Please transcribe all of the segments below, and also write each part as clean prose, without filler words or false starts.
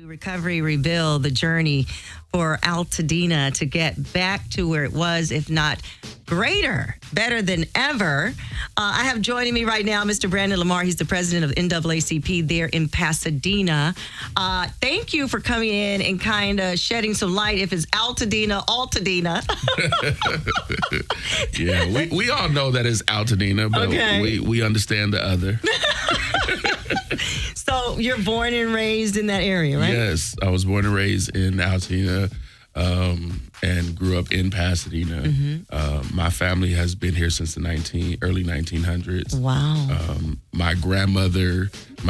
Recovery, rebuild, the journey for Altadena to get back to where it was, if not greater, better than ever. I have joining me right now Mr. Brandon Lamar. He's the president of NAACP there in Pasadena. Thank you for coming in and kind of shedding some light if it's Altadena. Yeah, we all know that it's Altadena, but we understand the other. So you're born and raised in that area, right? Yes, I was born and raised in Altadena and grew up in Pasadena. Mm-hmm. My family has been here since the early 1900s. Wow. My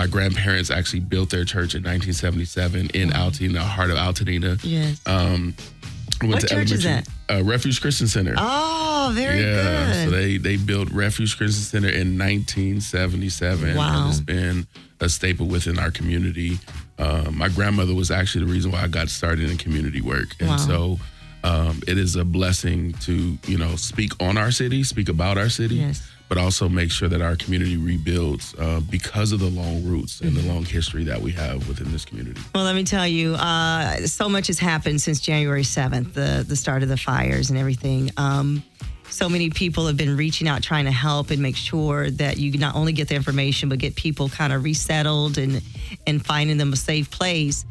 grandparents actually built their church in 1977 in Altadena, heart of Altadena. Yes. What church is that? Refuge Christian Center. Oh, very good. So they built Refuge Christian Center in 1977. Wow. And it's been a staple within our community. My grandmother was actually the reason why I got started in community work. And so it is a blessing to, speak on our city, speak about our city, yes, but also make sure that our community rebuilds because of the long roots and the long history that we have within this community. Well, let me tell you, so much has happened since January 7th, the start of the fires and everything. So many people have been reaching out, trying to help and make sure that you not only get the information, but get people kind of resettled and finding them a safe place.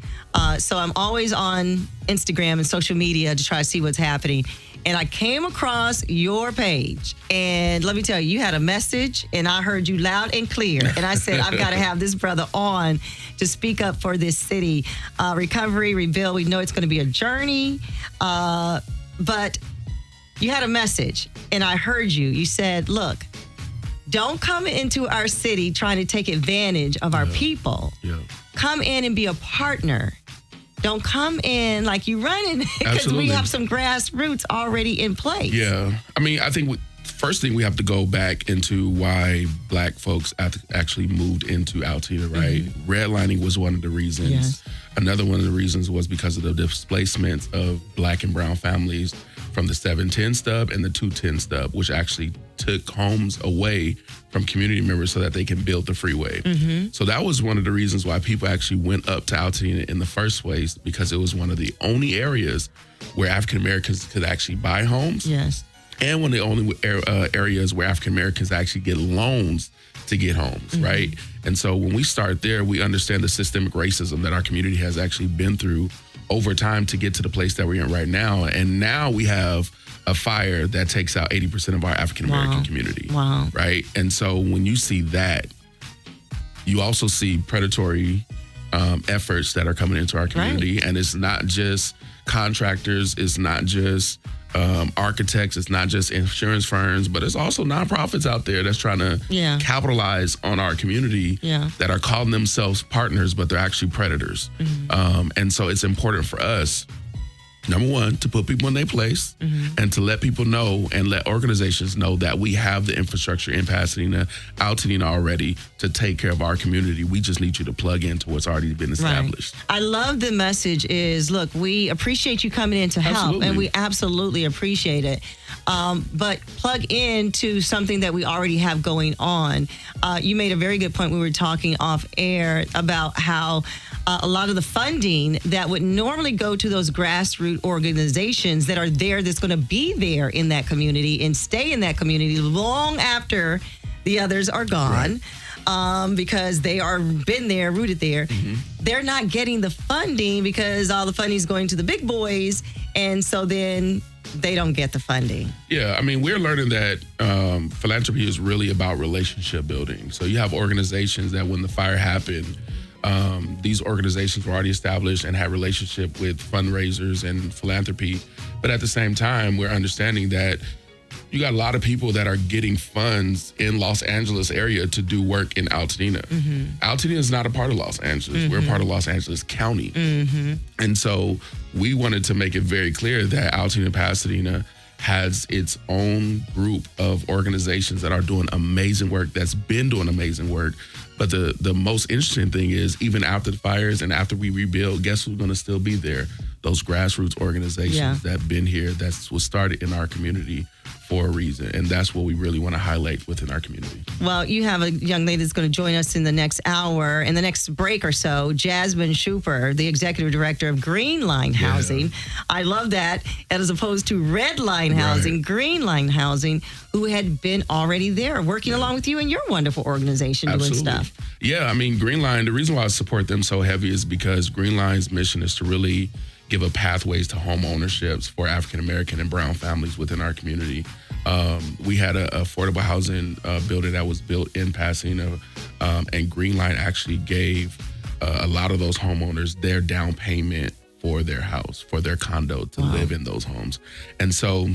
So I'm always on Instagram and social media to try to see what's happening. And I came across your page. And let me tell you, you had a message, and I heard you loud and clear. And I said, I've got to have this brother on to speak up for this city. Recovery, rebuild, we know it's going to be a journey. But you had a message, and I heard you. You said, look, don't come into our city trying to take advantage of our people. Yeah. Come in and be a partner. Don't come in like you running, because we have some grassroots already in place. Yeah. I mean, I think first thing we have to go back into why Black folks actually moved into Altadena, right? Mm-hmm. Redlining was one of the reasons. Yes. Another one of the reasons was because of the displacement of Black and brown families from the 710 stub and the 210 stub, which actually took homes away from community members so that they can build the freeway. Mm-hmm. So that was one of the reasons why people actually went up to Altadena in the first place, because it was one of the only areas where African Americans could actually buy homes. Yes. And one of the only areas where African Americans actually get loans to get homes, mm-hmm, right? And so when we start there, we understand the systemic racism that our community has actually been through over time to get to the place that we're in right now. And now we have a fire that takes out 80% of our African American community, right? And so when you see that, you also see predatory efforts that are coming into our community. Right. And it's not just contractors, it's not just architects, it's not just insurance firms, but it's also nonprofits out there that's trying to capitalize on our community that are calling themselves partners, but they're actually predators. Mm-hmm. And so it's important for us, number one, to put people in their place, mm-hmm, and to let people know and let organizations know that we have the infrastructure in Pasadena, Altadena already to take care of our community. We just need you to plug into what's already been established. Right. I love the message is, look, we appreciate you coming in to help, and we absolutely appreciate it. But plug into something that we already have going on. You made a very good point. We were talking off air about how a lot of the funding that would normally go to those grassroots organizations that are there, that's going to be there in that community and stay in that community long after the others are gone. Right. Because they are been there, rooted there. Mm-hmm. They're not getting the funding because all the funding is going to the big boys. And so then they don't get the funding. Yeah, I mean, we're learning that philanthropy is really about relationship building. So you have organizations that when the fire happened, these organizations were already established and had relationship with fundraisers and philanthropy. But at the same time, we're understanding that you got a lot of people that are getting funds in Los Angeles area to do work in Altadena. Mm-hmm. Altadena is not a part of Los Angeles. Mm-hmm. We're a part of Los Angeles County. Mm-hmm. And so we wanted to make it very clear that Altadena Pasadena has its own group of organizations that are doing amazing work, that's been doing amazing work. But the most interesting thing is, even after the fires and after we rebuild, guess who's going to still be there? Those grassroots organizations that have been here, that was started in our community for a reason. And that's what we really want to highlight within our community. Well, you have a young lady that's going to join us in the next hour, in the next break or so, Jasmine Schuper, the executive director of Green Line Housing. I love that. As opposed to Red Line Housing, Green Line Housing, who had been already there working along with you and your wonderful organization doing stuff. Yeah, I mean, Green Line, the reason why I support them so heavy is because Green Line's mission is to really give a pathways to home ownerships for African American and brown families within our community. We had an affordable housing building that was built in Pasadena, and Green Line actually gave a lot of those homeowners their down payment for their house, for their condo to live in those homes. And so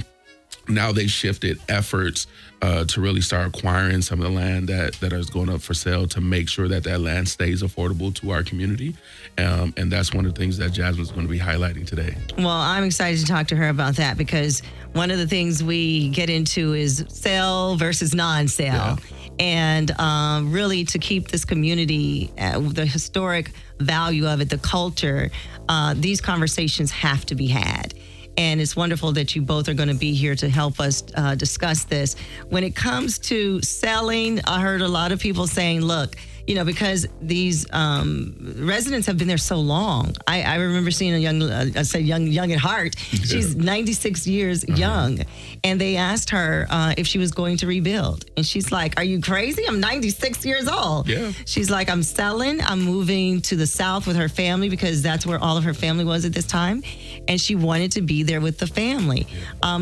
now they shifted efforts to really start acquiring some of the land that is going up for sale to make sure that that land stays affordable to our community. And that's one of the things that Jasmine's going to be highlighting today. Well, I'm excited to talk to her about that because one of the things we get into is sell versus non-sale. And really to keep this community, the historic value of it, the culture, these conversations have to be had. And it's wonderful that you both are going to be here to help us discuss this. When it comes to selling, I heard a lot of people saying, look, you know, because these residents have been there so long. I remember seeing a young at heart. She's 96 years young. And they asked her if she was going to rebuild. And she's like, are you crazy? I'm 96 years old. Yeah. She's like, I'm selling. I'm moving to the South with her family because that's where all of her family was at this time. And she wanted to be there with the family.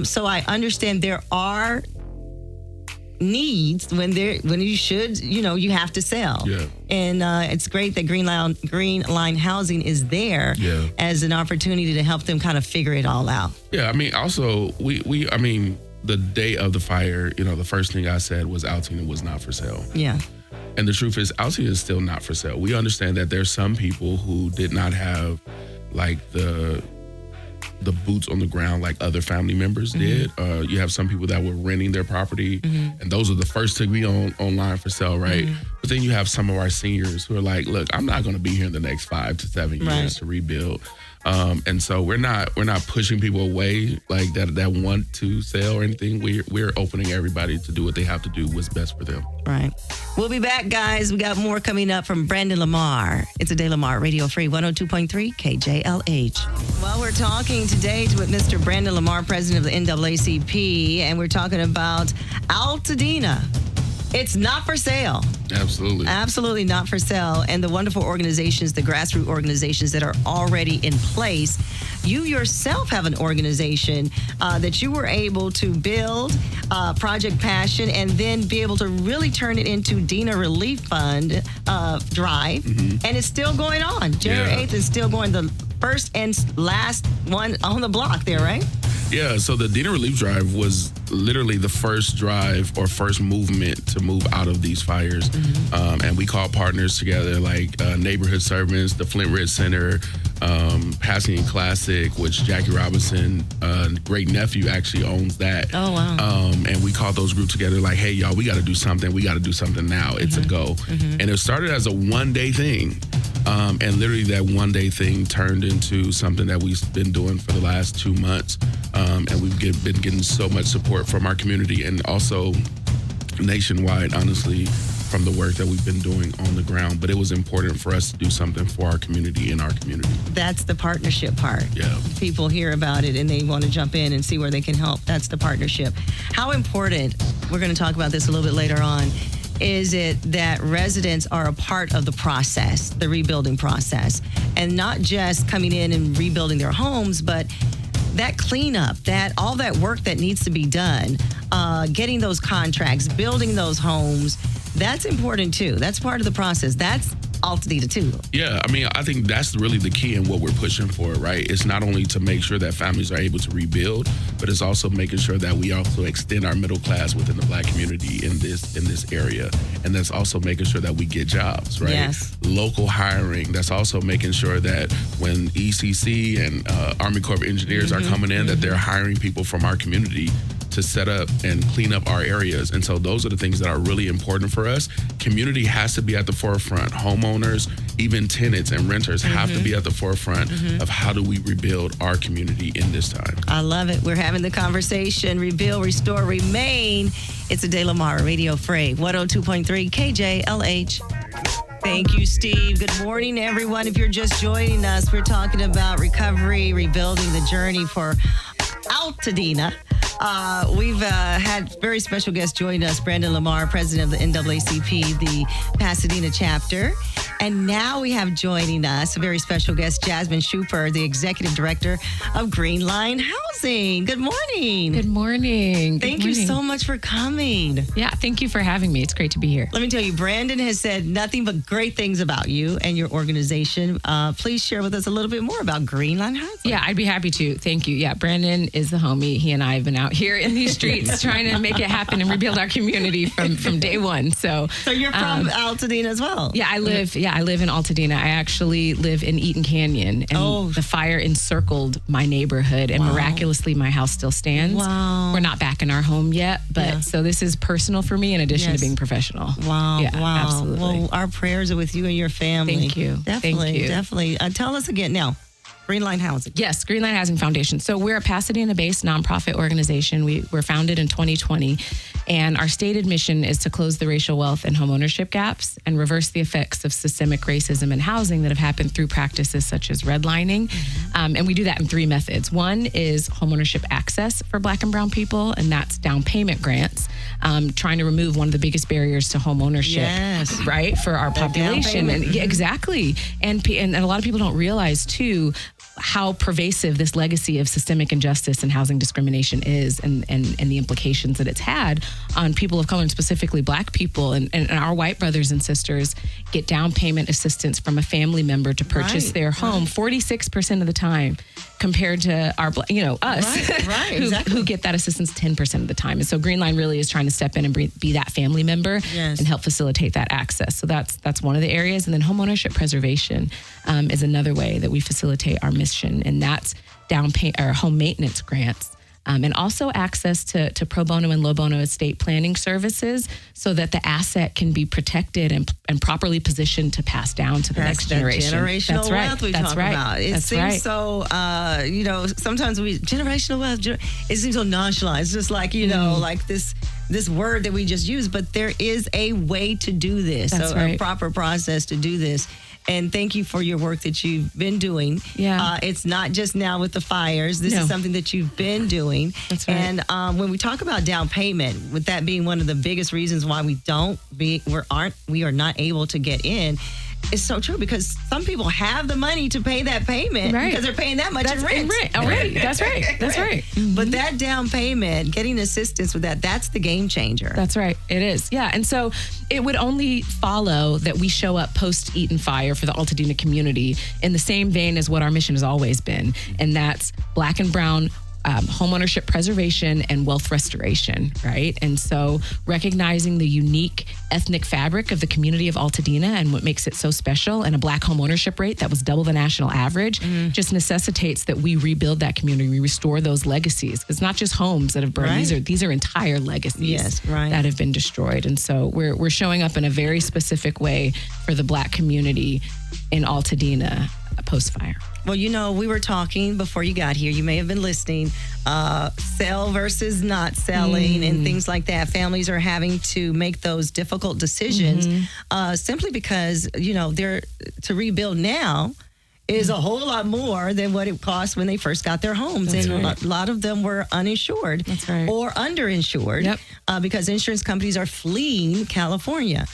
So I understand there are needs when you should, you have to sell. And it's great that Green Line Housing is there as an opportunity to help them kind of figure it all out. I mean, also the day of the fire, the first thing I said was Altadena was not for sale. And the truth is Altadena is still not for sale. We understand that there's some people who did not have like the boots on the ground like other family members did. You have some people that were renting their property, and those are the first to be online for sale, right? But then you have some of our seniors who are like, look, I'm not going to be here in the next 5 to 7 years to rebuild. And so we're not pushing people away like that want to sell or anything. We're opening everybody to do what they have to do, what's best for them. Right. We'll be back, guys. We got more coming up from Brandon Lamar. It's Adai Lamar, Radio Free 102.3 KJLH. Well, we're talking today with Mr. Brandon Lamar, president of the NAACP, and we're talking about Altadena. It's not for sale. Absolutely. Absolutely not for sale. And the wonderful organizations, the grassroots organizations that are already in place. You yourself have an organization that you were able to build, Project Passion, and then be able to really turn it into Dena Relief Fund drive. And it's still going on. January 8th is still going, the first and last one on the block there, right? Yeah, so the Dena Relief Drive was literally the first drive or first movement to move out of these fires. And we called partners together like Neighborhood Servants, the Flint Red Center, Pasadena Classic, which Jackie Robinson, great nephew, actually owns that. Oh, wow. And we called those groups together like, hey, y'all, we got to do something. We got to do something now. It's a go. And it started as a one-day thing. And literally that one-day thing turned into something that we've been doing for the last 2 months. And we've been getting so much support from our community and also nationwide, honestly, from the work that we've been doing on the ground. But it was important for us to do something for our community in our community. That's the partnership part. People hear about it and they want to jump in and see where they can help. That's the partnership. How important, we're going to talk about this a little bit later on, is it that residents are a part of the process, the rebuilding process, and not just coming in and rebuilding their homes, but that cleanup, all that work that needs to be done, getting those contracts, building those homes, that's important too. That's part of the process. That's Altadena too. Yeah, I mean, I think that's really the key in what we're pushing for, right? It's not only to make sure that families are able to rebuild, but it's also making sure that we also extend our middle class within the Black community in this area. And that's also making sure that we get jobs, right? Yes. Local hiring. That's also making sure that when ECC and Army Corps of Engineers are coming in, that they're hiring people from our community to set up and clean up our areas. And so those are the things that are really important for us. Community has to be at the forefront. Homeowners, even tenants and renters have to be at the forefront of how do we rebuild our community in this time. I love it. We're having the conversation. Rebuild, restore, remain. It's Adai Lamar, Radio Free, 102.3 KJLH. Thank you, Steve. Good morning, everyone. If you're just joining us, we're talking about recovery, rebuilding the journey for Altadena. We've had very special guests join us, Brandon Lamar, president of the NAACP, the Pasadena chapter. And now we have joining us a very special guest, Jasmine Schuper, the executive director of Green Line Housing. Good morning. Good morning. Thank you so much for coming. Yeah, thank you for having me. It's great to be here. Let me tell you, Brandon has said nothing but great things about you and your organization. Please share with us a little bit more about Green Line Housing. Yeah, I'd be happy to. Thank you. Yeah, Brandon is the homie. He and I have been out here in these streets trying to make it happen and rebuild our community from day one. So you're from Altadena as well? Yeah, I live in Altadena. I actually live in Eaton Canyon, and the fire encircled my neighborhood, and miraculously my house still stands. Wow. We're not back in our home yet, but so this is personal for me in addition to being professional. Wow. Yeah, absolutely. Well, our prayers are with you and your family. Thank you. Definitely. Tell us again now. Green Line Housing. Yes, Green Line Housing Foundation. So we're a Pasadena-based nonprofit organization. We were founded in 2020, and our stated mission is to close the racial wealth and homeownership gaps and reverse the effects of systemic racism in housing that have happened through practices such as redlining. And we do that in three methods. One is homeownership access for Black and brown people, and that's down payment grants, trying to remove one of the biggest barriers to homeownership, right, for our population. And exactly. And a lot of people don't realize, too, how pervasive this legacy of systemic injustice and housing discrimination is, and the implications that it's had on people of color, and specifically Black people. And our white brothers and sisters get down payment assistance from a family member to purchase their home 46% of the time, compared to our, us, who get that assistance 10% of the time. And so Green Line really is trying to step in and be that family member and help facilitate that access. So that's one of the areas. And then homeownership preservation is another way that we facilitate our mission, and that's home maintenance grants. And also access to pro bono and low bono estate planning services, so that the asset can be protected and properly positioned to pass down to the next generation. Generational wealth we talk about. It seems so, sometimes generational wealth, it seems so nonchalant. It's just like, like this word that we just used, but there is a way to do this, a proper process to do this. And thank you for your work that you've been doing. Yeah. It's not just now with the fires. This is something that you've been doing. That's right. And when we talk about down payment, with that being one of the biggest reasons why we are not able to get in, it's so true, because some people have the money to pay that payment because they're paying that much in rent. That's right. But that down payment, getting assistance with that's the game changer. That's right. It is. Yeah. And so it would only follow that we show up post-Eaton fire for the Altadena community in the same vein as what our mission has always been. And that's Black and brown homeownership preservation and wealth restoration, right? And so recognizing the unique ethnic fabric of the community of Altadena and what makes it so special, and a Black homeownership rate that was double the national average, just necessitates that we rebuild that community, we restore those legacies. It's not just homes that have burned; these are entire legacies that have been destroyed. And so we're showing up in a very specific way for the Black community in Altadena post-fire. Well, we were talking before you got here. You may have been listening. Sell versus not selling and things like that. Families are having to make those difficult decisions simply because, they're to rebuild now is a whole lot more than what it cost when they first got their homes. A lot of them were uninsured or underinsured because insurance companies are fleeing California.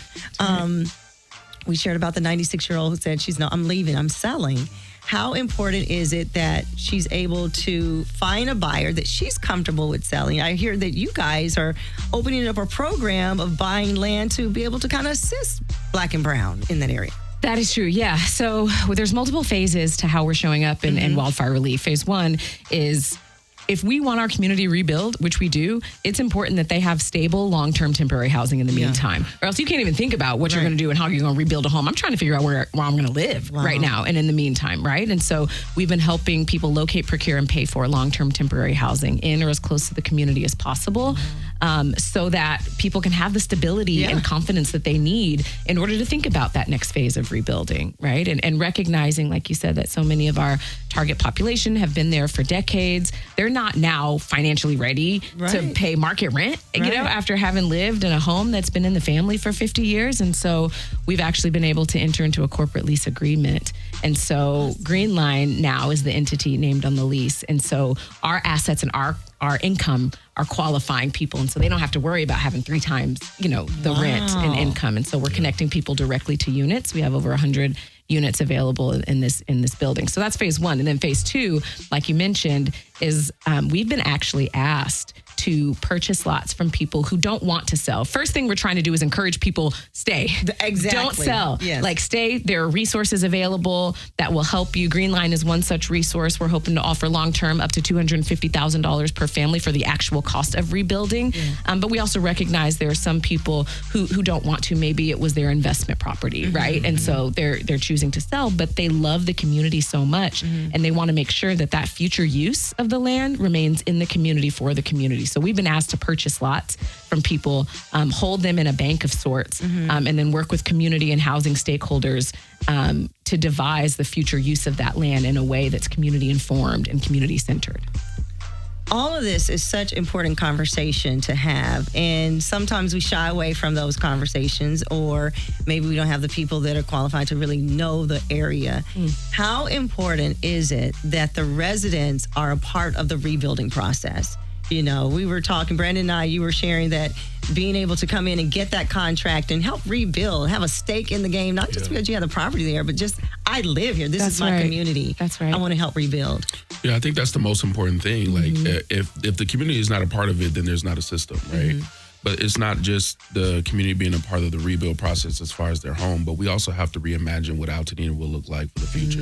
We shared about the 96-year-old who said, I'm leaving, I'm selling. How important is it that she's able to find a buyer that she's comfortable with selling? I hear that you guys are opening up a program of buying land to be able to kind of assist Black and brown in that area. That is true, yeah. So there's multiple phases to how we're showing up in wildfire relief. Phase one is if we want our community rebuild, which we do, it's important that they have stable, long-term temporary housing in the meantime. Or else you can't even think about what you're going to do and how you're going to rebuild a home. I'm trying to figure out where I'm going to live right now and in the meantime, right? And so we've been helping people locate, procure, and pay for long-term temporary housing in or as close to the community as possible, so that people can have the stability and confidence that they need in order to think about that next phase of rebuilding, right? And recognizing, like you said, that so many of our target population have been there for decades. They're not now financially ready to pay market rent, you know, after having lived in a home that's been in the family for 50 years. And so we've actually been able to enter into a corporate lease agreement. And so Green Line now is the entity named on the lease. And so our assets and our income are qualifying people. And so they don't have to worry about having 3 times, you know, the rent and income. And so we're connecting people directly to units. We have over 100 units available in this building. So that's phase 1. And then phase 2, like you mentioned, is we've been actually asked to purchase lots from people who don't want to sell. First thing we're trying to do is encourage people, stay. Exactly. Don't sell. Yes. Like, stay. There are resources available that will help you. Green Line is one such resource. We're hoping to offer long-term up to $250,000 per family for the actual cost of rebuilding. But we also recognize there are some people who don't want to. Maybe it was their investment property, right? And so they're choosing to sell, but they love the community so much, and they want to make sure that that future use of the land remains in the community for the community. So we've been asked to purchase lots from people, hold them in a bank of sorts, and then work with community and housing stakeholders to devise the future use of that land in a way that's community informed and community centered. All of this is such important conversation to have, and sometimes we shy away from those conversations, or maybe we don't have the people that are qualified to really know the area. How important is it that the residents are a part of the rebuilding process? You know, we were talking, Brandon and I, you were sharing that being able to come in and get that contract and help rebuild, have a stake in the game, not just because you have the property there, but just, I live here. This is my community. That's right. I want to help rebuild. Yeah, I think that's the most important thing. Like, if the community is not a part of it, then there's not a system, right? But it's not just the community being a part of the rebuild process as far as their home, but we also have to reimagine what Altadena will look like for the future.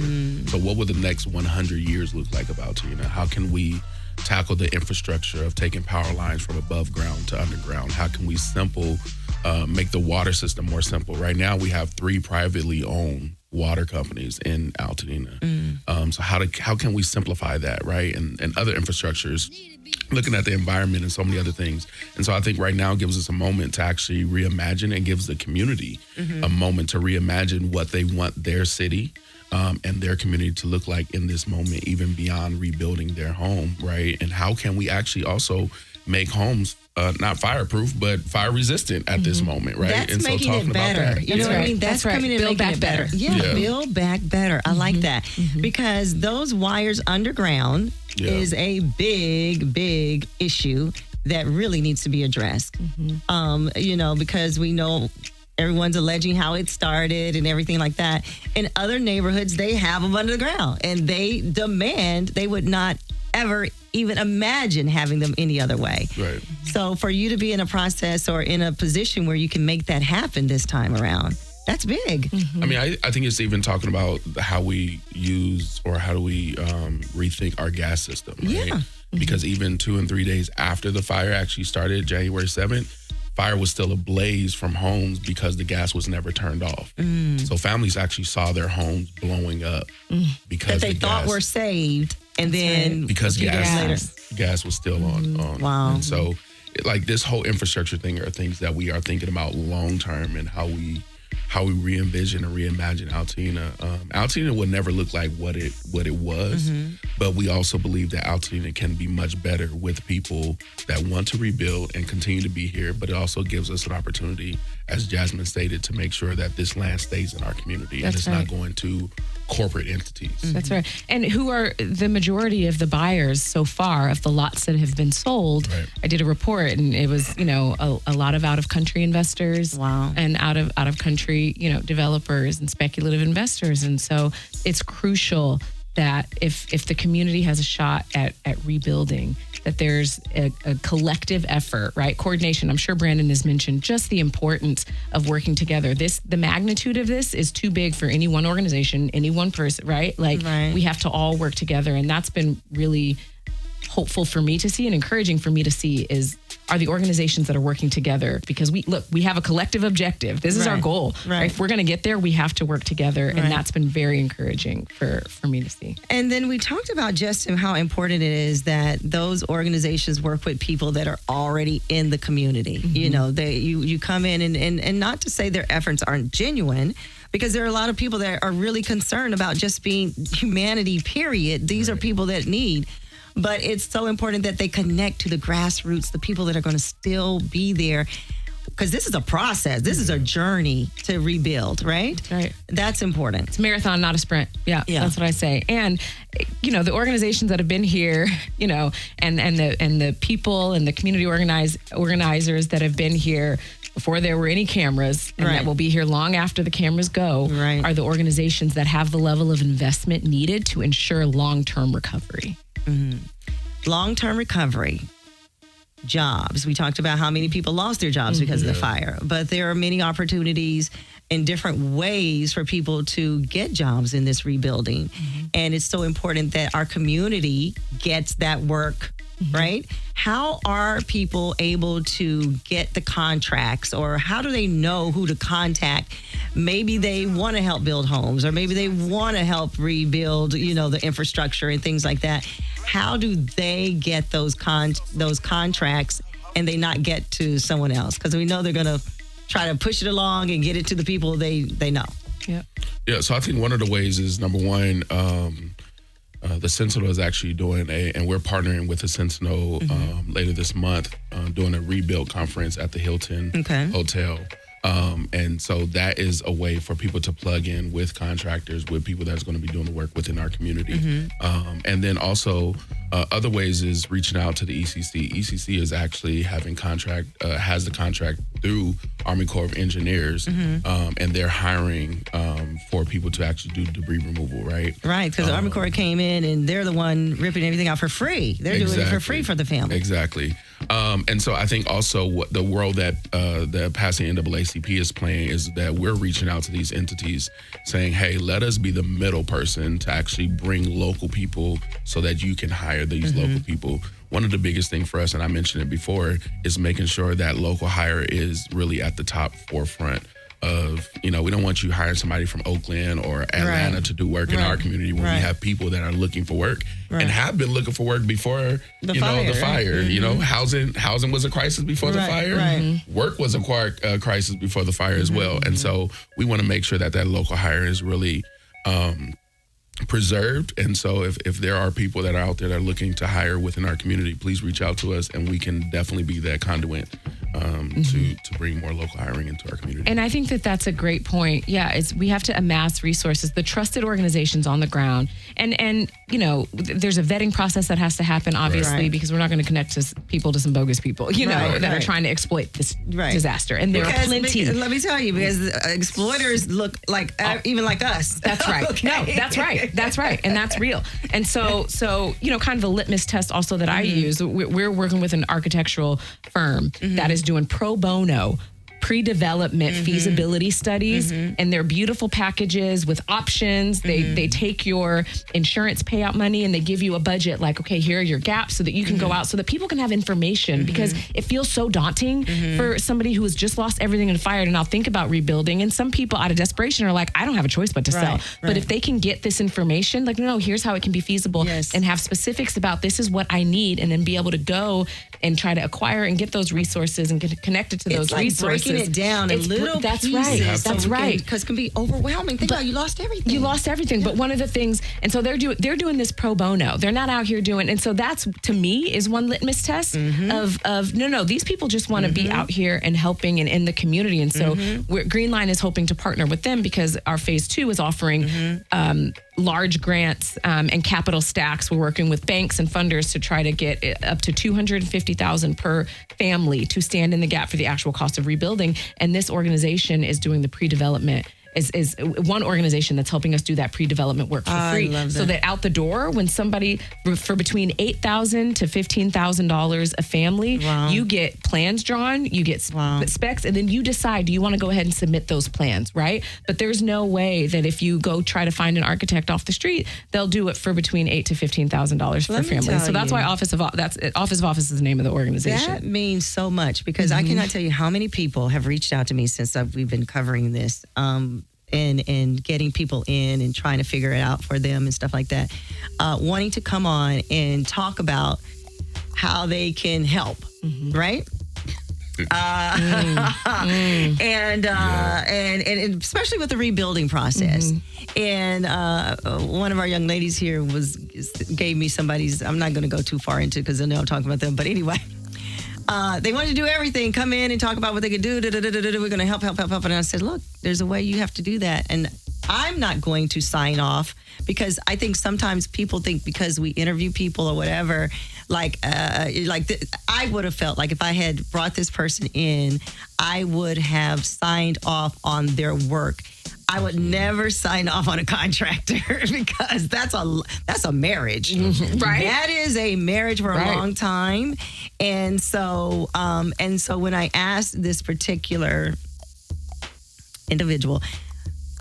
So what will the next 100 years look like about Altadena? How can we tackle the infrastructure of taking power lines from above ground to underground? How can we make the water system more simple? Right now, we have 3 privately owned water companies in Altadena. So how can we simplify that, right? And other infrastructures, looking at the environment and so many other things. And so I think right now gives us a moment to actually reimagine, and gives the community a moment to reimagine what they want their city and their community to look like in this moment, even beyond rebuilding their home, right? And how can we actually also make homes not fireproof, but fire resistant at this moment, right? That's and so talking talking it better. about that. You know what I mean? That's coming in and Build making back it better. better. Yeah, build back better. I like that. Because those wires underground is a big, big issue that really needs to be addressed. You know, because we know everyone's alleging how it started and everything like that. In other neighborhoods, they have them under the ground, and they demand, they would not ever even imagine having them any other way. Right. So for you to be in a process or in a position where you can make that happen this time around, that's big. I mean, I think it's even talking about how we use, or how do we rethink our gas system, right? Yeah. Because even 2 and 3 days after the fire actually started, January 7th, fire was still ablaze from homes because the gas was never turned off. So families actually saw their homes blowing up because that they thought were saved, and then because gas was still on. Wow. And so, like, this whole infrastructure thing are things that we are thinking about long term, and how we re-envision and reimagine Altadena. Altadena would never look like what it was, but we also believe that Altadena can be much better with people that want to rebuild and continue to be here. But it also gives us an opportunity, as Jasmine stated, to make sure that this land stays in our community and it's not going to corporate entities. That's right. And who are the majority of the buyers so far of the lots that have been sold? Right. I did a report, and it was, you know, a lot of out-of-country investors. Wow. And out-of-country, you know, developers and speculative investors. And so it's crucial that if the community has a shot at rebuilding, that there's a collective effort, right? Coordination. I'm sure Brandon has mentioned just the importance of working together. The magnitude of this is too big for any one organization, any one person, right? Like, we have to all work together. And that's been really hopeful for me to see and encouraging for me to see are the organizations that are working together, because we have a collective objective. This is our goal. Right. If we're going to get there, we have to work together. Right. And that's been very encouraging for me to see. And then we talked about just how important it is that those organizations work with people that are already in the community. Mm-hmm. You come in and not to say their efforts aren't genuine, because there are a lot of people that are really concerned about just being humanity, period. These are people that need. But it's so important that they connect to the grassroots, the people that are going to still be there. Because this is a process. This is a journey to rebuild, right? Right. That's important. It's a marathon, not a sprint. Yeah, that's what I say. And, the organizations that have been here, and the people and the community organizers that have been here before there were any cameras, and that will be here long after the cameras go, are the organizations that have the level of investment needed to ensure long-term recovery. Mm-hmm. Long-term recovery. Jobs. We talked about how many people lost their jobs because of the fire, but there are many opportunities in different ways for people to get jobs in this rebuilding. Mm-hmm. And it's so important that our community gets that work, right? How are people able to get the contracts, or how do they know who to contact? Maybe they want to help build homes, or maybe they want to help rebuild, the infrastructure and things like that. How do they get those contracts and they not get to someone else? Because we know they're going to try to push it along and get it to the people they know. Yeah. So I think one of the ways is, number one, the Sentinel is actually doing and we're partnering with the Sentinel later this month, doing a rebuild conference at the Hilton Hotel. And so that is a way for people to plug in with contractors, with people that's going to be doing the work within our community. And then also other ways is reaching out to the ECC. ECC is actually has the contract through Army Corps of Engineers, and they're hiring for people to actually do debris removal, right? Right, because the Army Corps came in and they're the one ripping everything out for free. They're doing it for free for the family. Exactly. And so I think also what the role that the Pasadena NAACP is playing is that we're reaching out to these entities saying, hey, let us be the middle person to actually bring local people so that you can hire these local people. One of the biggest things for us, and I mentioned it before, is making sure that local hire is really at the top forefront of, we don't want you hiring somebody from Oakland or Atlanta to do work in our community when we have people that are looking for work and have been looking for work before, the fire. Housing was a crisis before the fire. Work was a crisis before the fire as well. And so we want to make sure that local hire is really preserved. And so if there are people that are out there that are looking to hire within our community, please reach out to us and we can definitely be that conduit to bring more local hiring into our community. And I think that's a great point. Yeah, we have to amass resources, the trusted organizations on the ground. And there's a vetting process that has to happen, obviously, because we're not going to connect people to some bogus people, that are trying to exploit this disaster. And there are plenty. Let me tell you, because exploiters look like even like us. That's right. No, that's right. That's right. And that's real. And so kind of a litmus test also that I use, we're working with an architectural firm that is doing pro bono pre-development feasibility studies, and they're beautiful packages with options. They take your insurance payout money and they give you a budget like, okay, here are your gaps so that you can go out so that people can have information, because it feels so daunting for somebody who has just lost everything and fired and now think about rebuilding. And some people out of desperation are like, I don't have a choice but to sell. But if they can get this information, like, no, here's how it can be feasible, and have specifics about this is what I need, and then be able to go and try to acquire and get those resources and get connected to those resources. Breaking it down in little pieces. That's right. Because it can be overwhelming. Think about it, you lost everything. You lost everything. But one of the things, and so they're doing this pro bono. They're not out here doing, and so that's, to me, is one litmus test of no, these people just want to be out here and helping and in the community. And so Green Line is hoping to partner with them, because our phase 2 is offering large grants and capital stacks. We're working with banks and funders to try to get up to $250,000 per family to stand in the gap for the actual cost of rebuilding. And this organization is doing the pre-development is one organization that's helping us do that pre-development work for free. I love that. So that out the door, when somebody, for between $8,000 to $15,000 a family, Wow. you get plans drawn, you get specs, and then you decide, do you want to go ahead and submit those plans, right? But there's no way that if you go try to find an architect off the street, they'll do it for between $8,000 to $15,000 for families. So that's why Office of Office is the name of the organization. That means so much because I cannot tell you how many people have reached out to me since we've been covering this and getting people in and trying to figure it out for them and stuff like that, wanting to come on and talk about how they can help, right? And especially with the rebuilding process. And one of our young ladies here gave me somebody's, I'm not going to go too far into it because I know I'm talking about them, but anyway, they wanted to do everything, come in and talk about what they could do. We're going to help. And I said, look, there's a way you have to do that. And I'm not going to sign off because I think sometimes people think because we interview people or whatever, I would have felt like if I had brought this person in, I would have signed off on their work. I would never sign off on a contractor because that's a marriage, right? That is a marriage for a long time, and so when I asked this particular individual,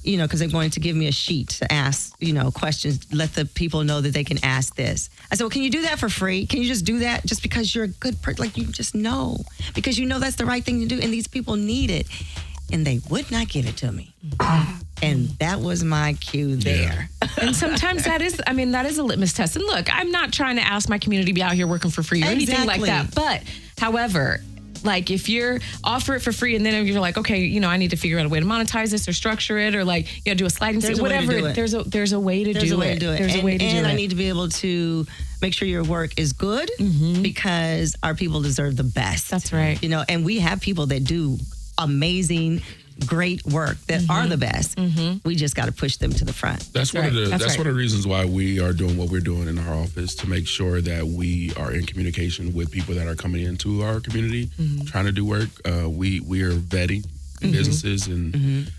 because they're going to give me a sheet to ask, questions, let the people know that they can ask this. I said, well, can you do that for free? Can you just do that just because you're a good person? Like, you just know, because that's the right thing to do, and these people need it. And they would not give it to me. And that was my cue there. Yeah. And sometimes that is a litmus test. And look, I'm not trying to ask my community to be out here working for free or anything like that. But, however, like if you're offer it for free and then you're like, okay, I need to figure out a way to monetize this or structure it or do a sliding scale, whatever. There's a way to do it. There's a way to do it. And I need to be able to make sure your work is good because our people deserve the best. That's right. And we have people that do amazing, great work that are the best. We just got to push them to the front. That's one of the reasons why we are doing what we're doing in our office, to make sure that we are in communication with people that are coming into our community, trying to do work. We are vetting businesses and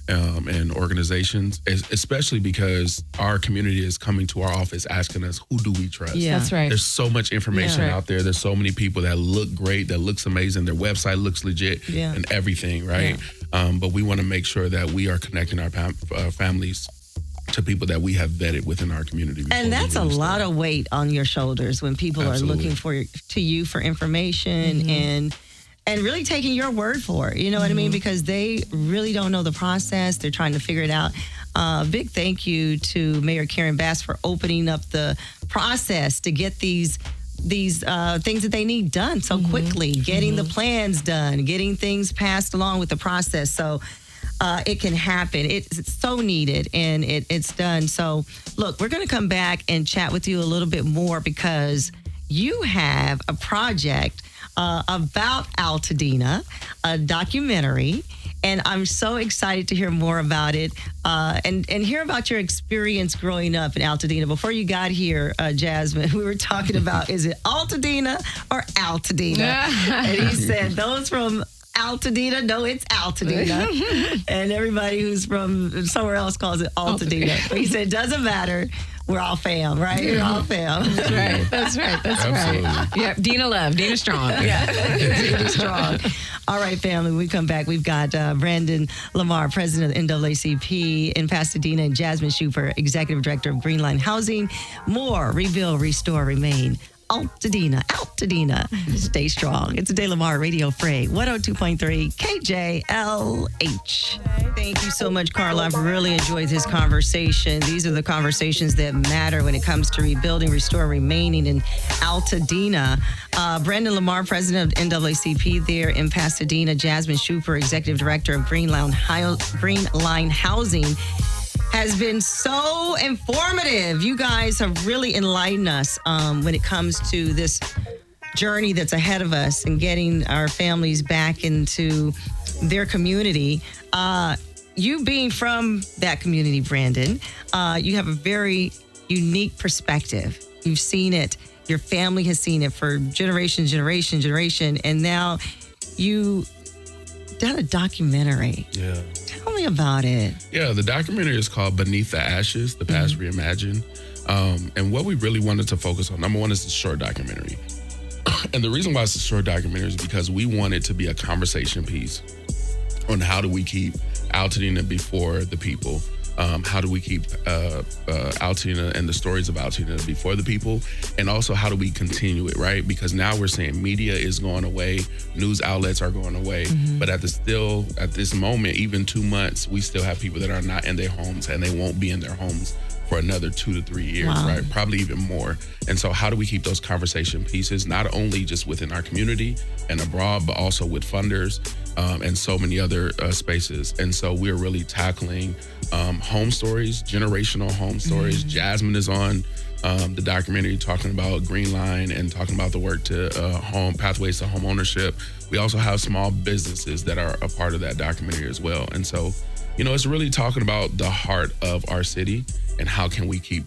organizations, especially because our community is coming to our office asking us, who do we trust? Yeah. That's right. There's so much information out there. There's so many people that look great, that looks amazing. Their website looks legit and everything, right? Yeah. But we want to make sure that we are connecting our families to people that we have vetted within our community. And that's a lot of weight on your shoulders when people are looking to you for information and really taking your word for it. You know what I mean? Because they really don't know the process. They're trying to figure it out. Big thank you to Mayor Karen Bass for opening up the process to get these things that they need done so quickly, getting the plans done, getting things passed along with the process. So it can happen. It's so needed, and it's done. So, look, we're going to come back and chat with you a little bit more because you have a project about Altadena, a documentary, and I'm so excited to hear more about it and hear about your experience growing up in Altadena. Before you got here, Jasmine, we were talking about, is it Altadena or Altadena? And he said, those from Altadena, no, it's Altadena. And everybody who's from somewhere else calls it Altadena. But he said, doesn't matter. We're all fam, right? We're all fam. That's right. Absolutely. Yep. Dina Love. Dina Strong. Yeah. Dina Strong. All right, family. When we come back, we've got Brandon Lamar, president of NAACP in Pasadena, and Jasmine Schuper, executive director of Green Line Housing. More Rebuild, Restore, Remain. Altadena. Stay strong. It's Adai Lamar Radio Free, 102.3 KJLH. Thank you so much, Carla. I've really enjoyed this conversation. These are the conversations that matter when it comes to rebuilding, restore, remaining in Altadena. Brandon Lamar, president of NAACP there in Pasadena. Jasmine Schuper, executive director of Green Line Housing, has been so informative. You guys have really enlightened us when it comes to this journey that's ahead of us and getting our families back into their community. You being from that community, Brandon, you have a very unique perspective. You've seen it. Your family has seen it for generation, and now you done a documentary. Yeah. Tell me about it. Yeah, the documentary is called Beneath the Ashes, The Past Reimagined. And what we really wanted to focus on, number one, is the short documentary. And the reason why it's a short documentary is because we want it to be a conversation piece on how do we keep Altadena before the people. How do we keep Altadena and the stories of Altadena before the people? And also, how do we continue it, right? Because now we're saying media is going away, news outlets are going away, but at this moment, even 2 months, we still have people that are not in their homes, and they won't be in their homes for another 2 to 3 years, right? Probably even more. And so how do we keep those conversation pieces, not only just within our community and abroad, but also with funders and so many other spaces. And so we're really tackling home stories, generational home stories. Jasmine is on the documentary talking about Green Line and talking about the work to pathways to home ownership. We also have small businesses that are a part of that documentary as well. And so, you know, it's really talking about the heart of our city and how can we keep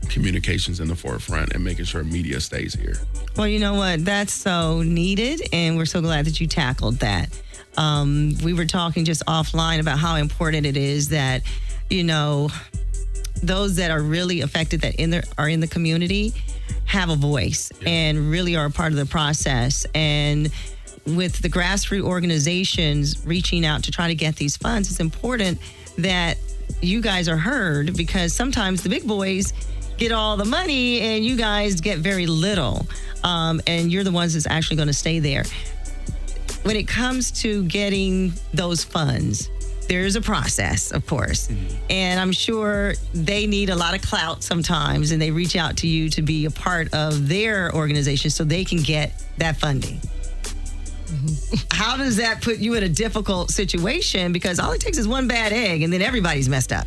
communications in the forefront and making sure media stays here. Well, you know what? That's so needed, and we're so glad that you tackled that. We were talking just offline about how important it is that, you know, those that are really affected that are in the community have a voice and really are a part of the process. And with the grassroots organizations reaching out to try to get these funds, it's important that you guys are heard, because sometimes the big boys get all the money and you guys get very little. And you're the ones that's actually going to stay there. When it comes to getting those funds, there's a process, of course. And I'm sure they need a lot of clout sometimes, and they reach out to you to be a part of their organization so they can get that funding. How does that put you in a difficult situation? Because all it takes is one bad egg and then everybody's messed up.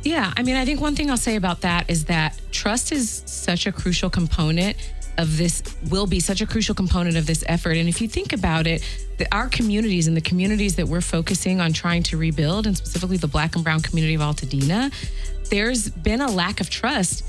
Yeah, I mean, I think one thing I'll say about that is that trust is such a crucial component of this, will be such a crucial component of this effort. And if you think about it, our communities and the communities that we're focusing on trying to rebuild, and specifically the Black and Brown community of Altadena, there's been a lack of trust,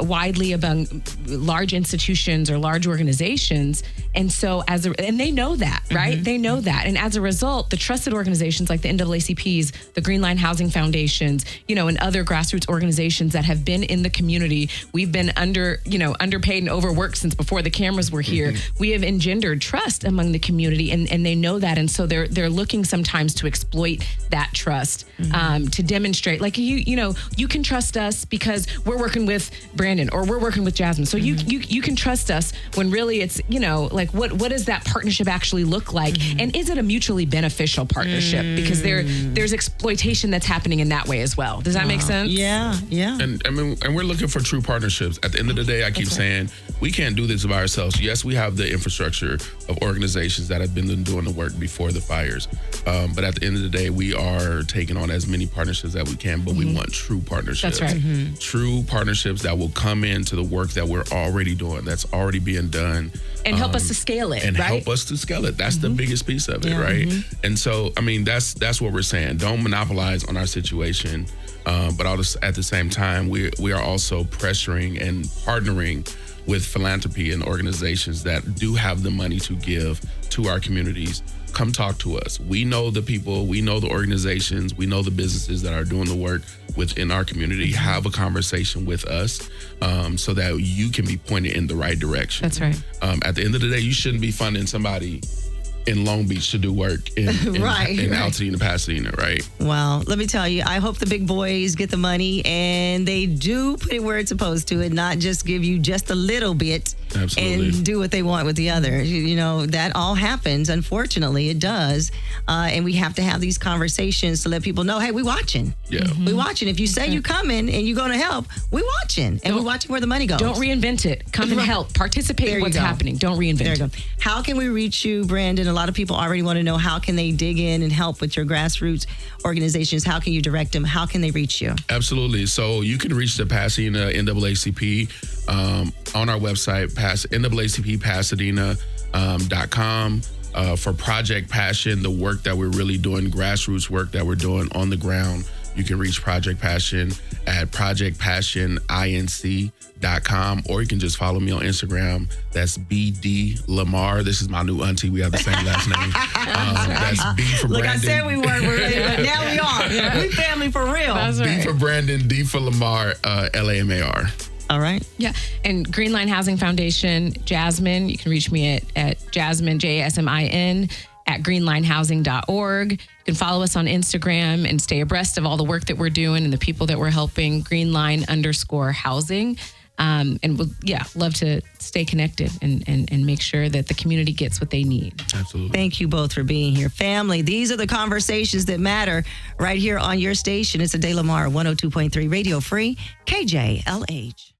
widely among large institutions or large organizations. And so and they know that, right? They know that. And as a result, the trusted organizations like the NAACPs, the Green Line Housing Foundations, and other grassroots organizations that have been in the community, we've been underpaid and overworked since before the cameras were here. We have engendered trust among the community, and they know that. And so they're looking sometimes to exploit that trust to demonstrate, like, you can trust us because we're working with Brandon or we're working with Jasmine. So you can trust us, when really it's, like, what does that partnership actually look like? And is it a mutually beneficial partnership? Because there's exploitation that's happening in that way as well. Does that make sense? Yeah. And we're looking for true partnerships. At the end of the day, I keep saying we can't do this by ourselves. Yes, we have the infrastructure of organizations that have been doing the work before the fires. But at the end of the day, we are taking on as many partnerships that we can, but we want true partnerships. That's right. True partnerships that will come into the work that we're already doing, that's already being done. And help us to scale it, and right? help us to scale it. That's the biggest piece of it, right? And so, I mean, that's what we're saying. Don't monopolize on our situation, but at the same time, we are also pressuring and partnering with philanthropy and organizations that do have the money to give to our communities. Come talk to us. We know the people, we know the organizations, we know the businesses that are doing the work within our community. Have a conversation with us so that you can be pointed in the right direction. That's right. At the end of the day, you shouldn't be funding somebody in Long Beach to do work in Altadena, Pasadena, right? Well, let me tell you, I hope the big boys get the money and they do put it where it's supposed to, and not just give you just a little bit. Absolutely. And do what they want with the other. That all happens. Unfortunately, it does. And we have to have these conversations to let people know, hey, we watching. Yeah. We watching. If you say you coming and you're going to help, we watching. And we're watching where the money goes. Don't reinvent it. Come and help. Participate in what's happening. Don't reinvent it. How can we reach you, Brandon? A lot of people already want to know, how can they dig in and help with your grassroots organizations? How can you direct them? How can they reach you? Absolutely. So you can reach the Pasadena NAACP on our website, NAACPPasadena.com. For Project Passion, the work that we're really doing, grassroots work that we're doing on the ground, you can reach Project Passion at projectpassioninc.com, or you can just follow me on Instagram. That's BD Lamar. This is my new auntie. We have the same last name. That's B for Look, Brandon. I said we weren't related, but now we are. We family for real. That's B right. for Brandon, D for Lamar, Lamar. All right. Yeah. And Green Line Housing Foundation, Jasmine, you can reach me at Jasmine, JASMIN, at greenlinehousing.org. You can follow us on Instagram and stay abreast of all the work that we're doing and the people that we're helping, greenline_housing. And we'll, love to stay connected and make sure that the community gets what they need. Absolutely. Thank you both for being here. Family, these are the conversations that matter right here on your station. It's Adai Lamar, 102.3 Radio Free, KJLH.